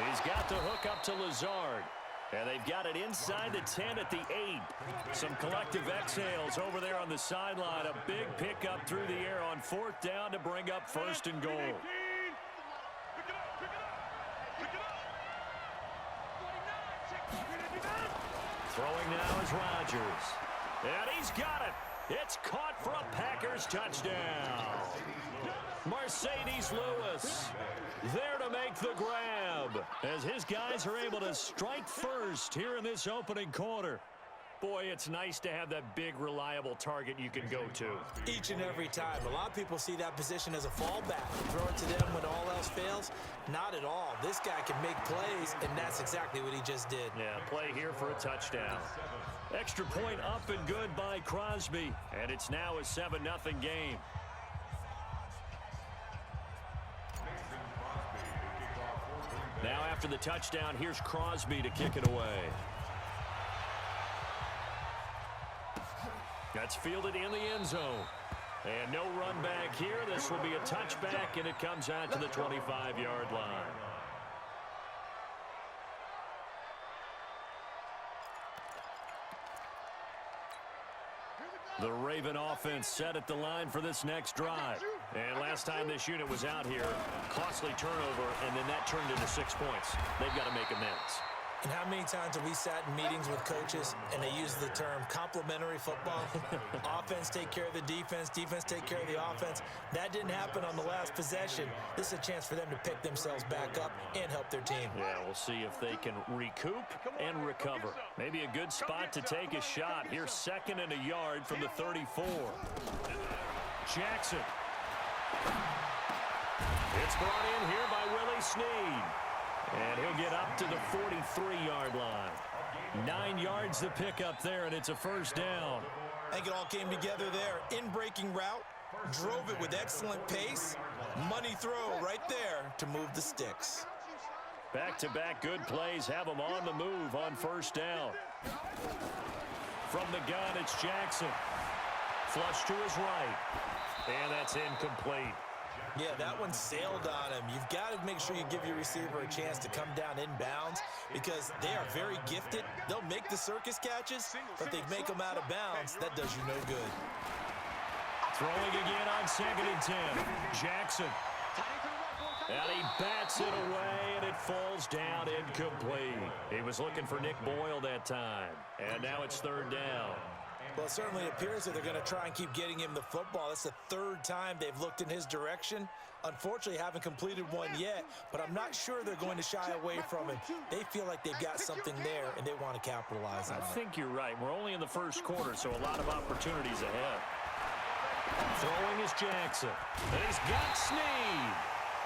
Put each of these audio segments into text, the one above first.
He's got the hook up to Lazard. And they've got it inside the 10 at the 8. Some collective exhales over there on the sideline. A big pickup through the air on 4th down to bring up 1st and goal. Throwing now is Rodgers. And he's got it. It's caught for a Packers touchdown. Mercedes Lewis there to make the grab as his guys are able to strike first here in this opening quarter. Boy, it's nice to have that big, reliable target you can go to. Each and every time. A lot of people see that position as a fallback. Throw it to them when all else fails. Not at all. This guy can make plays, and that's exactly what he just did. Yeah, play here for a touchdown. Extra point up and good by Crosby, and it's now a 7-0 game. Now after the touchdown, here's Crosby to kick it away. That's fielded in the end zone. And no run back here. This will be a touchback, and it comes out to the 25-yard line. The Raven offense set at the line for this next drive. And last time this unit was out here, costly turnover, and then that turned into 6 points. They've got to make amends. And how many times have we sat in meetings with coaches and they use the term complementary football? Offense take care of the defense, defense take care of the offense. That didn't happen on the last possession. This is a chance for them to pick themselves back up and help their team. Yeah, we'll see if they can recoup and recover. Maybe a good spot to take a shot. Here's 2nd and a yard from the 34. Jackson. It's brought in here by Willie Snead. And he'll get up to the 43-yard line. 9 yards to pick up there, and it's a 1st down. I think it all came together there. In-breaking route, drove it with excellent pace. Money throw right there to move the sticks. Back-to-back good plays have them on the move on 1st down. From the gun, it's Jackson. Flush to his right. And that's incomplete. Yeah, that one sailed on him. You've got to make sure you give your receiver a chance to come down inbounds because they are very gifted. They'll make the circus catches, but they make them out of bounds. That does you no good. Throwing again on 2nd and 10. Jackson. And he bats it away, and it falls down incomplete. He was looking for Nick Boyle that time. And now it's 3rd down. Well, it certainly appears that they're going to try and keep getting him the football. That's the 3rd time they've looked in his direction. Unfortunately, haven't completed one yet, but I'm not sure they're going to shy away from him. They feel like they've got something there, and they want to capitalize on it. I think you're right. We're only in the 1st quarter, so a lot of opportunities ahead. Throwing is Jackson. And he's got Snead.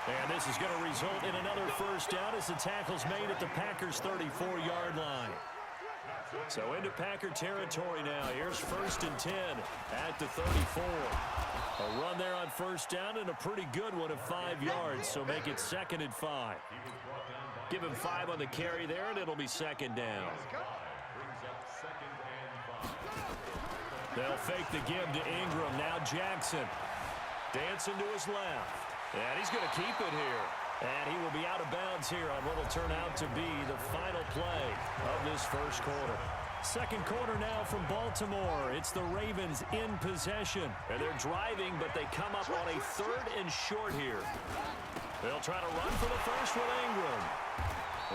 And this is going to result in another 1st down as the tackle's made at the Packers' 34-yard line. So into Packer territory now. Here's 1st and 10 at the 34. A run there on 1st down and a pretty good one of 5 yards. So make it 2nd and 5. Give him 5 on the carry there, and it'll be 2nd down. They'll fake the give to Ingram. Now Jackson dancing to his left. And he's going to keep it here. And he will be out of bounds here on what will turn out to be the final play of this 1st quarter. 2nd quarter now from Baltimore. It's the Ravens in possession. And they're driving, but they come up on a 3rd and short here. They'll try to run for the first with Ingram.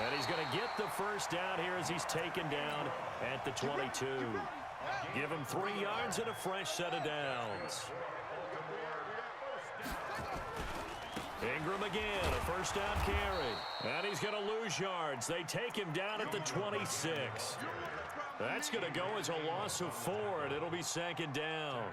And he's going to get the 1st down here as he's taken down at the 22. Give him 3 yards and a fresh set of downs. Ingram again, a 1st down carry. And he's going to lose yards. They take him down at the 26. That's going to go as a loss of 4, and it'll be 2nd down.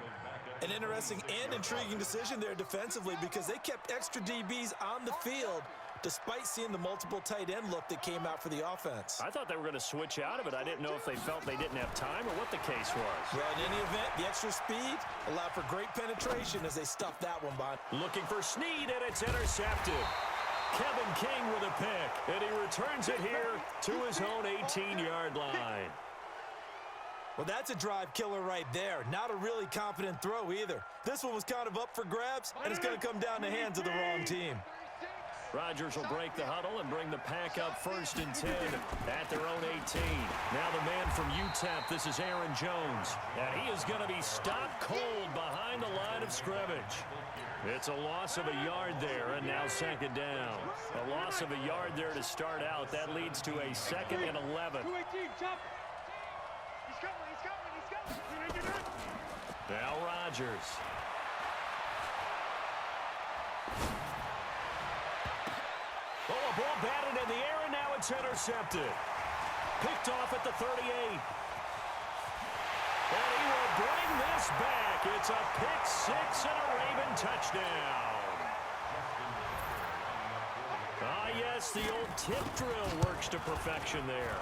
An interesting and intriguing decision there defensively because they kept extra DBs on the field despite seeing the multiple tight end look that came out for the offense. I thought they were going to switch out of it. I didn't know if they felt they didn't have time or what the case was. Well, in any event, the extra speed allowed for great penetration as they stuffed that one by. Looking for Snead, and it's intercepted. Kevin King with a pick, and he returns it here to his own 18-yard line. Well, that's a drive killer right there. Not a really confident throw either. This one was kind of up for grabs, and it's going to come down the hands of the wrong team. Rodgers will break the huddle and bring the pack up 1st and 10 at their own 18. Now the man from UTEP, this is Aaron Jones. And he is going to be stopped cold behind the line of scrimmage. It's a loss of a yard there, and now 2nd down. A loss of a yard there to start out. That leads to a 2nd and 11. Now Rodgers. Oh, a ball batted in the air, and now it's intercepted. Picked off at the 38. And he will bring this back. It's a pick-6 and a Raven touchdown. Ah, yes, the old tip drill works to perfection there.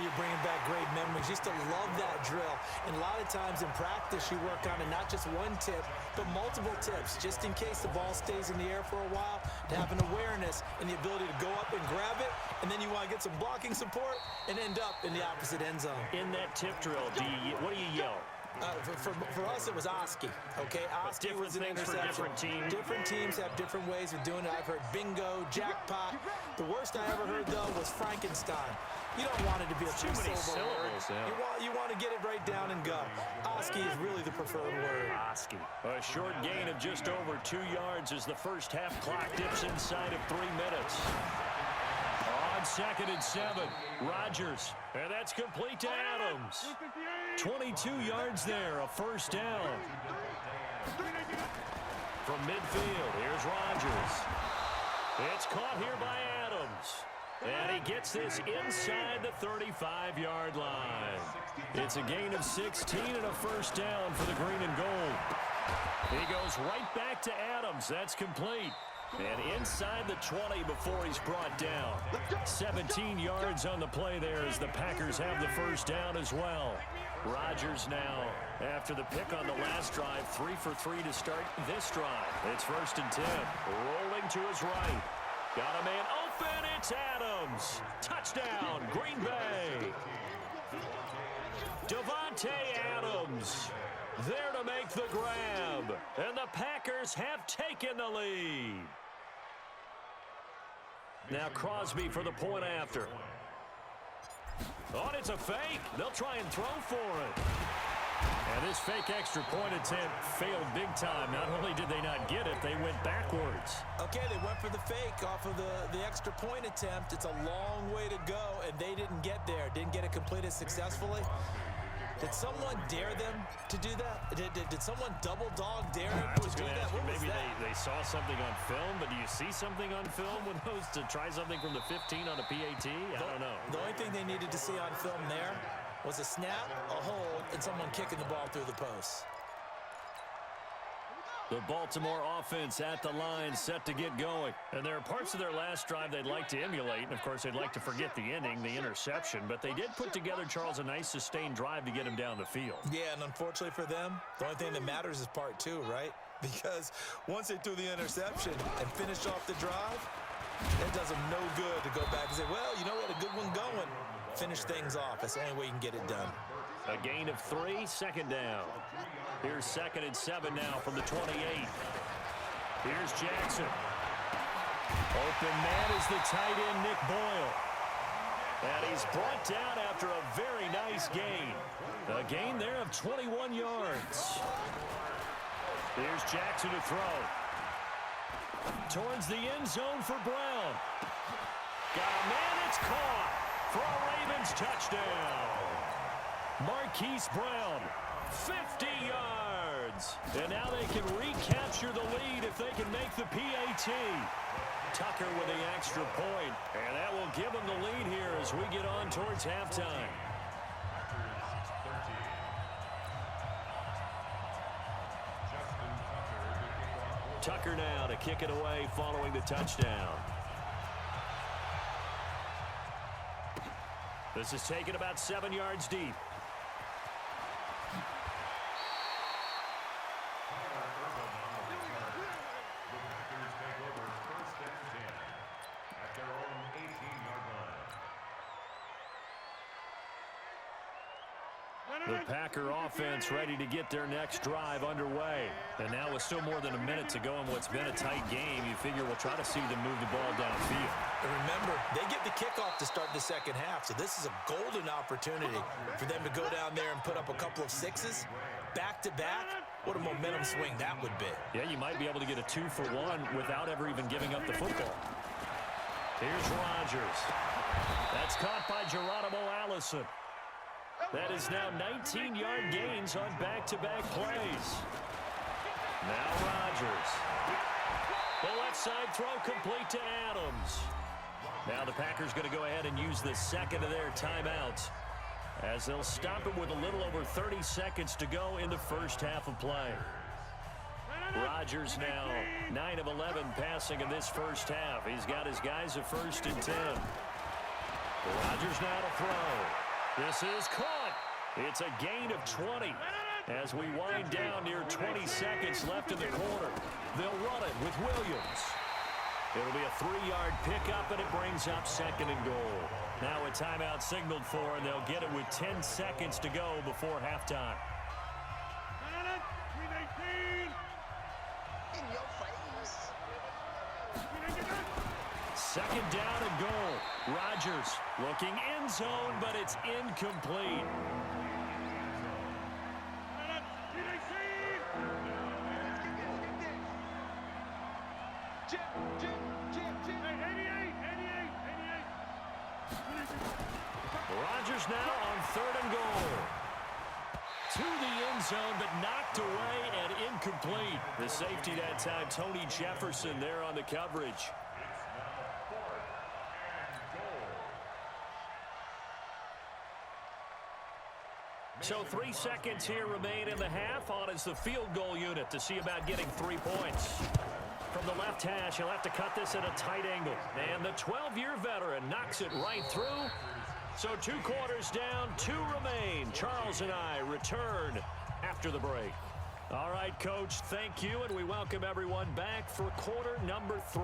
You're bringing back great memories. Used to love that drill. And a lot of times in practice, you work on it, not just one tip, but multiple tips, just in case the ball stays in the air for a while, to have an awareness and the ability to go up and grab it, and then you want to get some blocking support and end up in the opposite end zone. In that tip drill, what do you yell? For us, it was Oski. Okay, Oski was an interception. Different teams. Different teams have different ways of doing it. I've heard bingo, jackpot. The worst I ever heard, though, was Frankenstein. You don't want it to be a too many syllables. Yeah. You want to get it right down and go. Oski is really the preferred word. Oski. A short gain of just over 2 yards as the first half clock dips inside of 3 minutes. On 2nd and 7, Rodgers. And that's complete to Adams. 22 yards there, a 1st down. From midfield, here's Rodgers. It's caught here by Adams. And he gets this inside the 35-yard line. It's a gain of 16 and a 1st down for the green and gold. He goes right back to Adams. That's complete. And inside the 20 before he's brought down. 17 yards on the play there as the Packers have the 1st down as well. Rodgers now, after the pick on the last drive, 3 for 3 to start this drive. It's 1st and 10. Rolling to his right. Got a man open. It's Adams. Touchdown, Green Bay. Devontae Adams there to make the grab. And the Packers have taken the lead. Now Crosby for the point after. Oh, and it's a fake. They'll try and throw for it. And this fake extra point attempt failed big time. Not only did they not get it, they went backwards. Okay, they went for the fake off of the extra point attempt. It's a long way to go, and they didn't get there. Didn't get it completed successfully. Did someone dare them to do that? Did someone double dog dare them to do that? Maybe they saw something on film, but do you see something on film when those to try something from the 15 on a PAT? I don't know. The only thing they needed to see on film there was a snap, a hold, and someone kicking the ball through the post. The Baltimore offense at the line, set to get going. And there are parts of their last drive they'd like to emulate. And, of course, they'd like to forget the ending, the interception. But they did put together, Charles, a nice sustained drive to get him down the field. Yeah, and unfortunately for them, the only thing that matters is part 2, right? Because once they threw the interception and finished off the drive, it does them no good to go back and say, well, you know, we had a good one going. Finish things off. That's the only way you can get it done. A gain of 3, 2nd down. Here's 2nd and 7 now from the 28. Here's Jackson. Open man is the tight end, Nick Boyle. And he's brought down after a very nice gain. A gain there of 21 yards. Here's Jackson to throw. Towards the end zone for Brown. Got a man, it's caught for a Ravens touchdown. Marquise Brown, 50 yards. And now they can recapture the lead if they can make the PAT. Tucker with the extra point, and that will give them the lead here as we get on towards halftime. Tucker now to kick it away following the touchdown. This is taken about 7 yards deep. The Packer offense ready to get their next drive underway. And now with still more than a minute to go in what's been a tight game, you figure we'll try to see them move the ball downfield. And remember, they get the kickoff to start the second half, so this is a golden opportunity for them to go down there and put up a couple of sixes back-to-back. What a momentum swing that would be. Yeah, you might be able to get a 2-for-1 without ever even giving up the football. Here's Rodgers. That's caught by Geronimo Allison. That is now 19-yard gains on back-to-back plays. Now Rodgers. The left side throw complete to Adams. Now the Packers going to go ahead and use the second of their timeouts as they'll stop it with a little over 30 seconds to go in the first half of play. Rodgers now 9 of 11 passing in this first half. He's got his guys at 1st and 10. Rodgers now to throw. This is caught. It's a gain of 20 as we wind down near 20 seconds left in the quarter. They'll run it with Williams. It'll be a 3-yard pickup, and it brings up 2nd and goal. Now a timeout signaled for, and they'll get it with 10 seconds to go before halftime. Second down and goal. Rodgers looking end zone, but it's incomplete. Rodgers now on 3rd and goal. To the end zone, but knocked away and incomplete. The safety that time, Tony Jefferson, there on the coverage. So 3 seconds here remain in the half. On is the field goal unit to see about getting 3 points. From the left hash, he'll have to cut this at a tight angle. And the 12-year veteran knocks it right through. So 2 quarters down, 2 remain. Charles and I return after the break. All right, Coach, thank you, and we welcome everyone back for quarter number 3.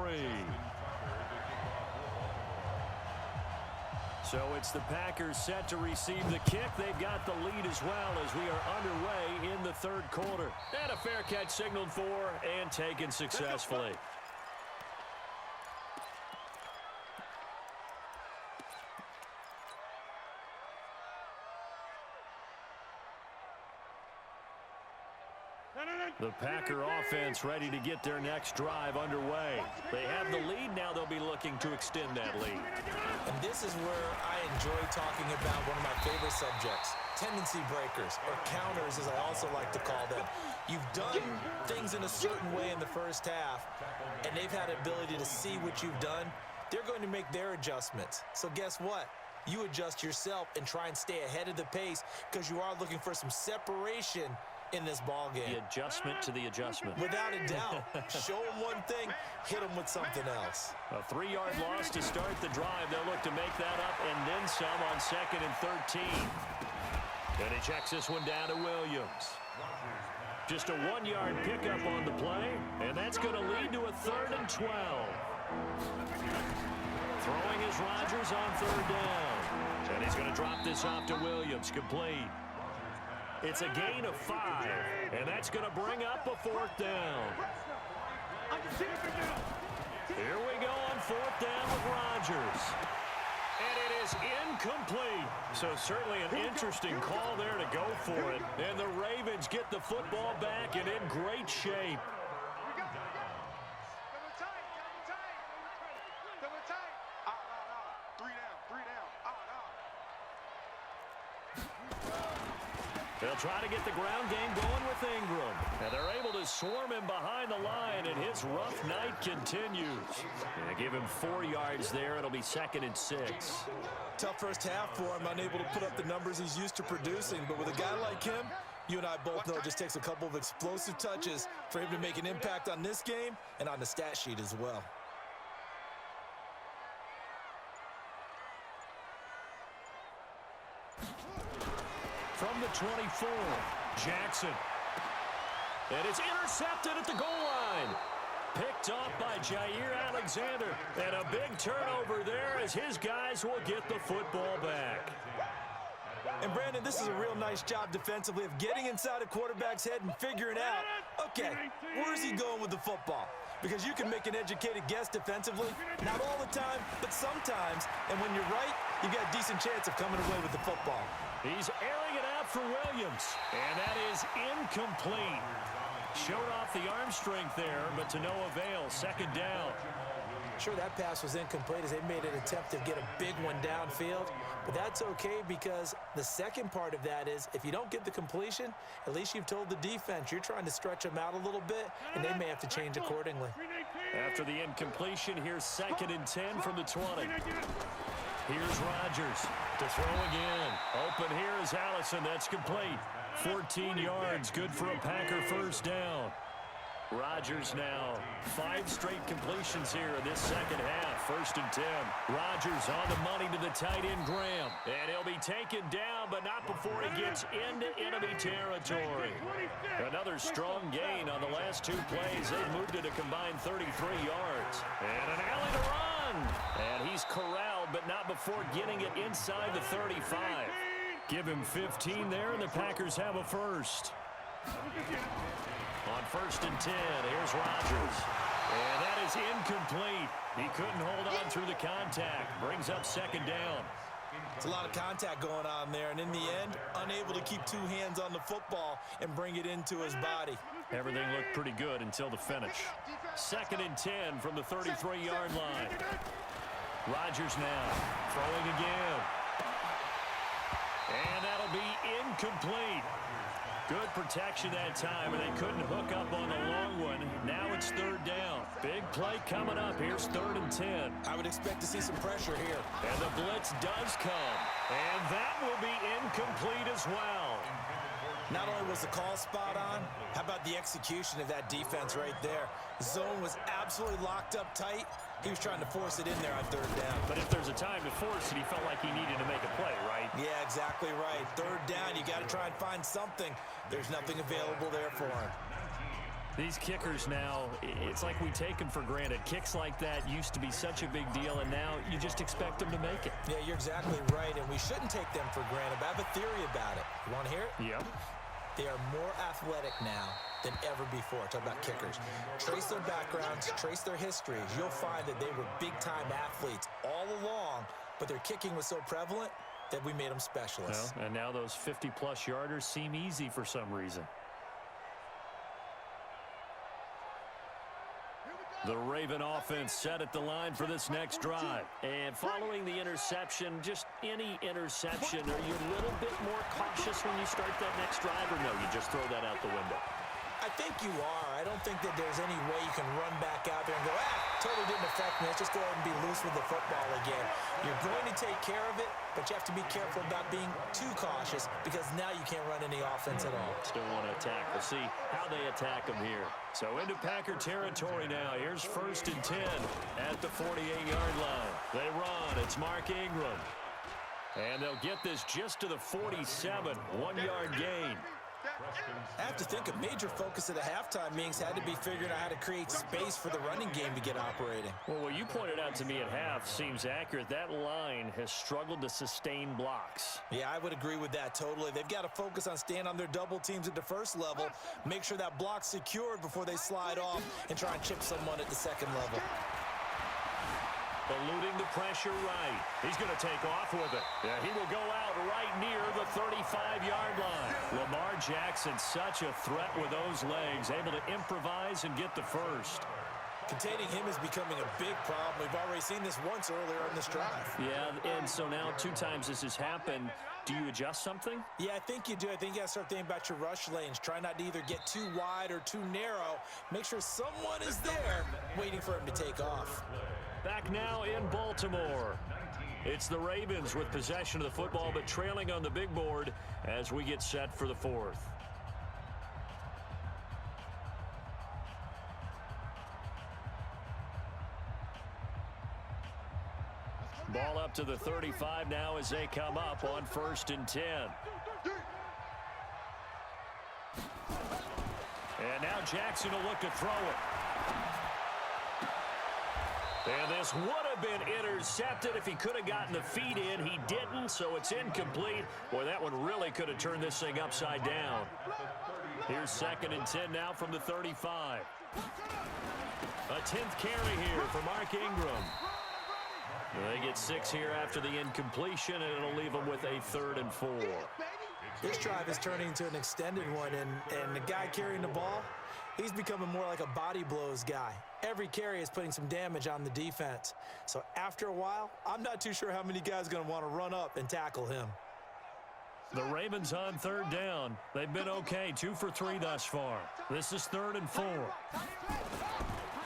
So it's the Packers set to receive the kick. They've got the lead as well as we are underway in the 3rd quarter. And a fair catch signaled for and taken successfully. The Packer offense ready to get their next drive underway. They have the lead. Now they'll be looking to extend that lead. And this is where I enjoy talking about one of my favorite subjects, tendency breakers, or counters as I also like to call them. You've done things in a certain way in the first half, and they've had the ability to see what you've done. They're going to make their adjustments. So guess what? You adjust yourself and try and stay ahead of the pace because you are looking for some separation in this ball game. The adjustment to the adjustment. Without a doubt. Show them one thing, hit them with something else. A 3-yard loss to start the drive. They'll look to make that up and then some on 2nd and 13. And he checks this one down to Williams. Just a 1-yard pickup on the play, and that's going to lead to a 3rd and 12. Throwing is Rodgers on 3rd down. And he's going to drop this off to Williams, complete. It's a gain of 5, and that's going to bring up a 4th down. Here we go on 4th down with Rodgers. And it is incomplete. So certainly an interesting call there to go for it. And the Ravens get the football back and in great shape. They'll try to get the ground game going with Ingram. And they're able to swarm him behind the line, and his rough night continues. And give him 4 yards there. It'll be 2nd and 6. Tough first half for him, unable to put up the numbers he's used to producing. But with a guy like him, you and I both know it just takes a couple of explosive touches for him to make an impact on this game and on the stat sheet as well. From the 24, Jackson. And it's intercepted at the goal line. Picked off by Jair Alexander. And a big turnover there as his guys will get the football back. And, Brandon, this is a real nice job defensively of getting inside a quarterback's head and figuring out, okay, where's he going with the football? Because you can make an educated guess defensively, not all the time, but sometimes. And when you're right, you got a decent chance of coming away with the football. He's airing it out for Williams, and that is incomplete. Showed off the arm strength there, but to no avail. Second down. Sure, that pass was incomplete as they made an attempt to get a big one downfield, but that's okay because the second part of that is if you don't get the completion, at least you've told the defense you're trying to stretch them out a little bit, and they may have to change accordingly. After the incompletion, here's 2nd and 10 from the 20. Here's Rodgers to throw again. Open here is Allison. That's complete. 14 yards, good for a Packer first down. Rodgers now 5 straight completions here in this second half. 1st and 10. Rodgers on the money to the tight end Graham. And he'll be taken down, but not before he gets into enemy territory. Another strong gain on the last 2 plays. They've moved it a combined 33 yards. And an alley to run. And he's corralled, but not before getting it inside the 35. Give him 15 there, and the Packers have a first. On 1st and 10, here's Rodgers. And that is incomplete. He couldn't hold on through the contact. Brings up 2nd down. It's a lot of contact going on there, and in the end, unable to keep 2 hands on the football and bring it into his body. Everything looked pretty good until the finish. 2nd and 10 from the 33-yard line. Rodgers now throwing again. And that'll be incomplete. Good protection that time, and they couldn't hook up on the long one. Now it's 3rd down. Big play coming up. Here's 3rd and 10. I would expect to see some pressure here. And the blitz does come. And that will be incomplete as well. Not only was the call spot on, how about the execution of that defense right there? The zone was absolutely locked up tight. He was trying to force it in there on 3rd down. But if there's a time to force it, he felt like he needed to make a play, right? Yeah, exactly right. 3rd down, you got to try and find something. There's nothing available there for him. These kickers now, it's like we take them for granted. Kicks like that used to be such a big deal, and now you just expect them to make it. Yeah, you're exactly right, and we shouldn't take them for granted. But I have a theory about it. You want to hear it? Yep. They are more athletic now than ever before. Talk about kickers. Trace their backgrounds, trace their histories. You'll find that they were big-time athletes all along, but their kicking was so prevalent that we made them specialists. Well, and now those 50-plus yarders seem easy for some reason. The Raven offense set at the line for this next drive. And following the interception, just any interception, are you a little bit more cautious when you start that next drive, or no, you just throw that out the window? I think you are. I don't think that there's any way you can run back out there and go, totally didn't affect me. Let's just go ahead and be loose with the football again. You're going to take care of it, but you have to be careful about being too cautious because now you can't run any offense at all. Still want to attack. We'll see how they attack them here. So into Packer territory now. Here's 1st and 10 at the 48-yard line. They run. It's Mark Ingram. And they'll get this just to the 47. 1-yard gain. I have to think a major focus of the halftime meetings had to be figuring out how to create space for the running game to get operating. Well, what you pointed out to me at half seems accurate. That line has struggled to sustain blocks. Yeah, I would agree with that totally. They've got to focus on staying on their double teams at the first level, make sure that block's secured before they slide off and try and chip someone at the second level. Eluding the pressure right. He's going to take off with it. Yeah, he will go out right near the 35-yard line. Lamar Jackson, such a threat with those legs, able to improvise and get the first. Containing him is becoming a big problem. We've already seen this once earlier in this drive. Yeah, and so now 2 times this has happened. Do you adjust something? Yeah, I think you do. I think you got to start thinking about your rush lanes. Try not to either get too wide or too narrow. Make sure someone is there waiting for him to take off. Back now in Baltimore. It's the Ravens with possession of the football, but trailing on the big board as we get set for the 4th. Ball up to the 35 now as they come up on 1st and 10. And now Jackson will look to throw it. And this would have been intercepted. If he could have gotten the feet in, he didn't, so it's incomplete. Boy, that one really could have turned this thing upside down. Here's 2nd and 10 now from the 35. A 10th carry here for Mark Ingram. They get 6 here after the incompletion, and it'll leave them with a 3rd and 4. This drive is turning into an extended one, and the guy carrying the ball, he's becoming more like a body blows guy. Every carry is putting some damage on the defense. So after a while, I'm not too sure how many guys are going to want to run up and tackle him. The Ravens on 3rd down. They've been okay, 2 for 3 thus far. This is 3rd and 4.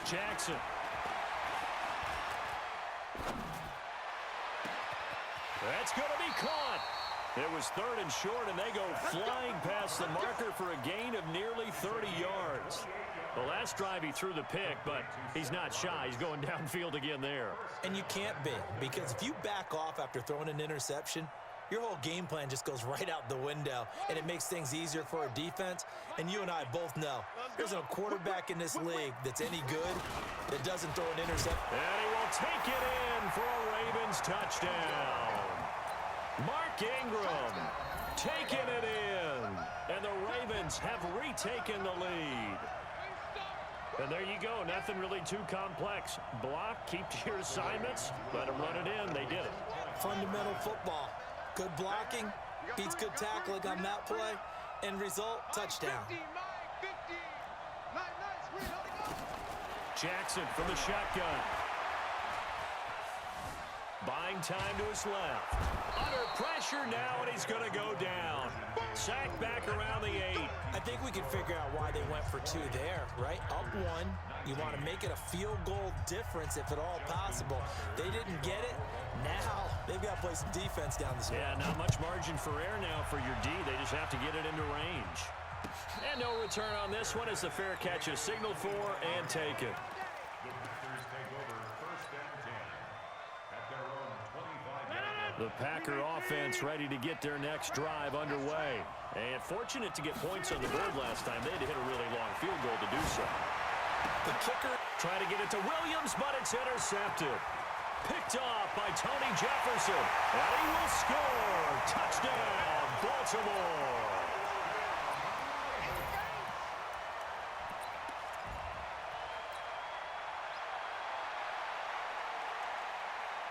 Jackson. That's going to be caught. It was 3rd and short, and they go flying past the marker for a gain of nearly 30 yards. The last drive he threw the pick, but he's not shy. He's going downfield again there. And you can't be, because if you back off after throwing an interception, your whole game plan just goes right out the window, and it makes things easier for a defense. And you and I both know there's no quarterback in this league that's any good that doesn't throw an interception. And he will take it in for a Ravens touchdown. Mark Ingram taking it in, and the Ravens have retaken the lead. And there you go, nothing really too complex. Block, keep to your assignments, let them run it in. They did it. Fundamental football. Good blocking, beats good tackling on that play, end result, touchdown. Jackson from the shotgun. Buying time to his left. Under pressure now, and he's going to go down. Sacked back around the 8. I think we can figure out why they went for 2 there, right? Up 1. You want to make it a field goal difference if at all possible. They didn't get it. Now they've got to play some defense down the stretch. Yeah, not much margin for error now for your D. They just have to get it into range. And no return on this one as the fair catch is signaled for and taken. The Packer offense ready to get their next drive underway. And fortunate to get points on the board last time. They had to hit a really long field goal to do so. The kicker trying to get it to Williams, but it's intercepted. Picked off by Tony Jefferson. And he will score. Touchdown, Baltimore.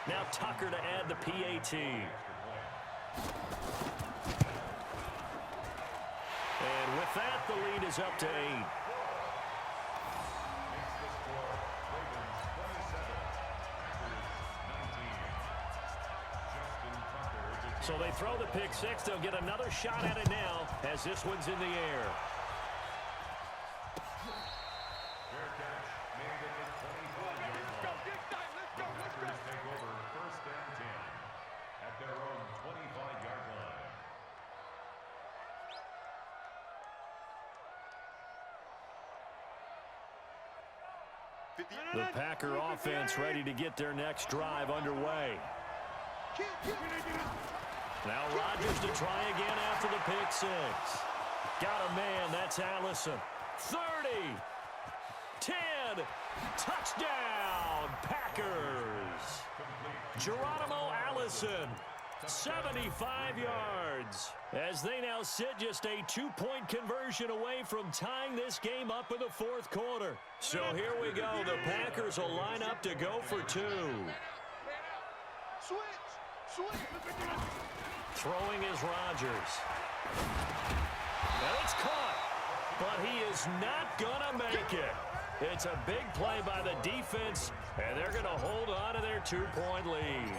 Now Tucker to add the PAT. And with that, the lead is up to 8. So they throw the pick 6. They'll get another shot at it now as this one's in the air. The Packer offense ready to get their next drive underway. Now Rodgers to try again after the pick 6. Got a man, that's Allison. 30, 10, touchdown, Packers. Geronimo Allison, 75 yards. As they now sit just a 2-point conversion away from tying this game up in the 4th quarter. So here we go. The Packers will line up to go for 2. Throwing is Rodgers. And it's caught, but he is not going to make it. It's a big play by the defense, and they're going to hold on to their 2-point lead.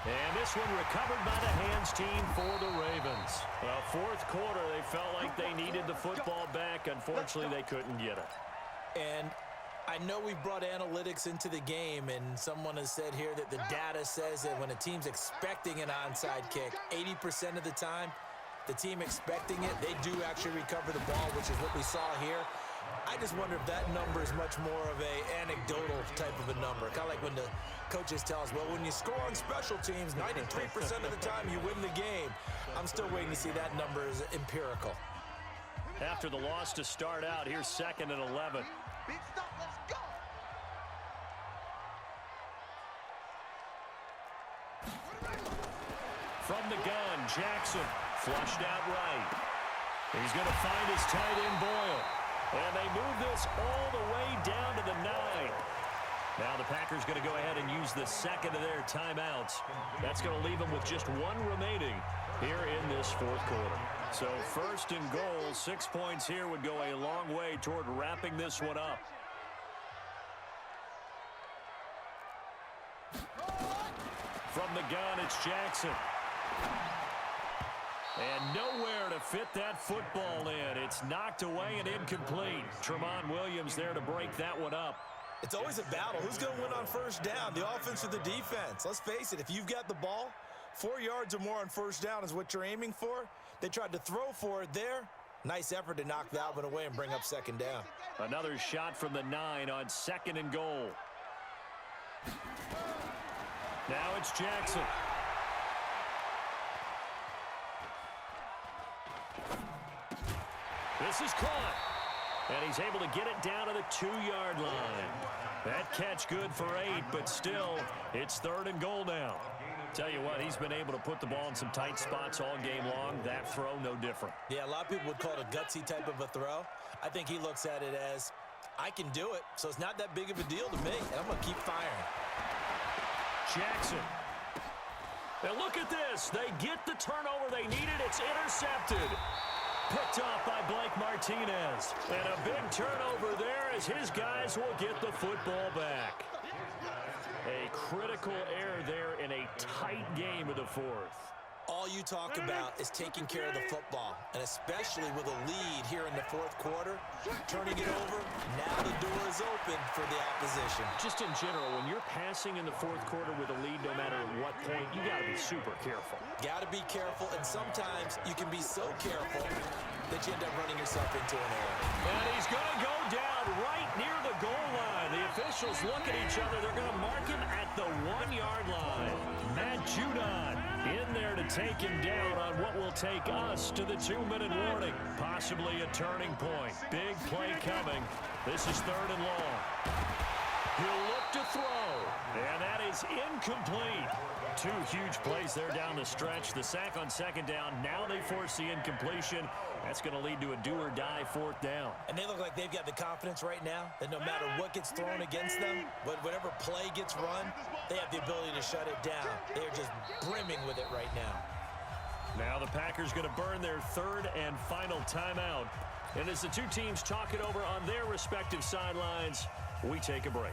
And this one recovered by the hands team for the Ravens. Well, 4th quarter, they felt like they needed the football back. Unfortunately, they couldn't get it. And I know we've brought analytics into the game, and someone has said here that the data says that when a team's expecting an onside kick, 80% of the time, the team expecting it, they do actually recover the ball, which is what we saw here. I just wonder if that number is much more of a anecdotal type of a number. Kind of like when the coaches tell us, well, when you score on special teams, 93% of the time you win the game. I'm still waiting to see that number is empirical. After the loss to start out, here's 2nd and 11. From the gun, Jackson flushed out right. He's going to find his tight end Boyle. And they move this all the way down to the 9. Now the Packers going to go ahead and use the second of their timeouts. That's going to leave them with just one remaining here in this fourth quarter. So first and goal, 6 points here would go a long way toward wrapping this one up. From the gun, it's Jackson. And nowhere to fit that football in. It's knocked away and incomplete. Tremont Williams there to break that one up. It's always a battle. Who's going to win on first down, the offense or the defense? Let's face it, if you've got the ball, 4 yards or more on first down is what you're aiming for. They tried to throw for it there. Nice effort to knock that one away and bring up second down. Another shot from the 9 on second and goal. Now it's Jackson. This is caught. And he's able to get it down to the 2-yard line. That catch good for 8, but still, it's third and goal now. Tell you what, he's been able to put the ball in some tight spots all game long. That throw, no different. Yeah, a lot of people would call it a gutsy type of a throw. I think he looks at it as, I can do it, so it's not that big of a deal to me, and I'm going to keep firing. Jackson. And look at this. They get the turnover they needed. It's intercepted. Picked off by Blake Martinez. And a big turnover there as his guys will get the football back. A critical error there in a tight game of the fourth. All you talk about is taking care of the football, and especially with a lead here in the fourth quarter, turning it over, now the door is open for the opposition. Just in general, when you're passing in the fourth quarter with a lead, no matter what point, you got to be super careful. Got to be careful, and sometimes you can be so careful that you end up running yourself into an error. And he's going to go down right near the goal line. The officials look at each other. They're going to mark him at the 1-yard line. Matt Judon in there to take him down on what will take us to the 2-minute warning. Possibly a turning point. Big play coming. This is third and long. He'll look to throw. And that is incomplete. 2 huge plays there down the stretch. The sack on second down. Now they force the incompletion. That's going to lead to a do-or-die fourth down. And they look like they've got the confidence right now that no matter what gets thrown against them, whatever play gets run, they have the ability to shut it down. They are just brimming with it right now. Now the Packers going to burn their third and final timeout. And as the two teams talk it over on their respective sidelines, we take a break.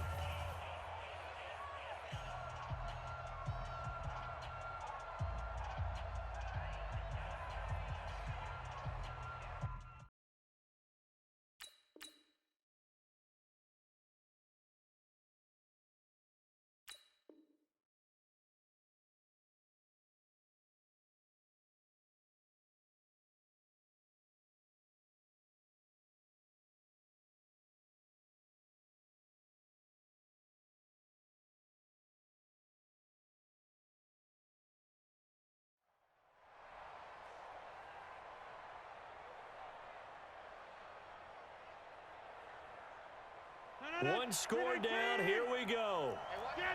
One score down, here we go.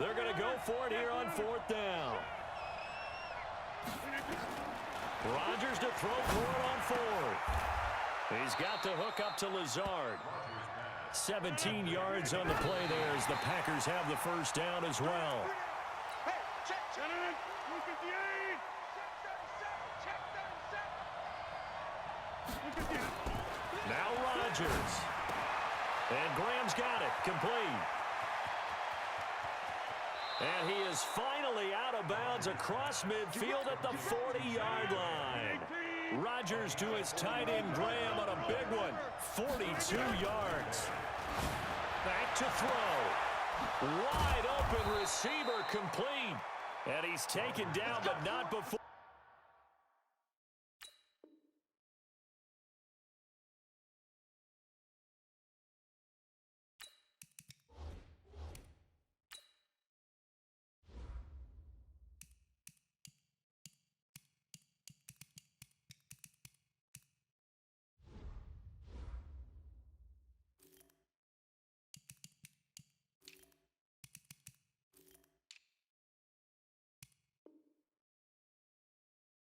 They're going to go for it here on fourth down. Rodgers to throw for it on fourth. He's got the hook up to Lazard. 17 yards on the play there as the Packers have the first down as well. Now Rodgers. And Graham's got it, complete. And he is finally out of bounds across midfield at the 40-yard line. Rodgers to his tight end Graham on a big one, 42 yards. Back to throw. Wide open receiver complete. And he's taken down, but not before.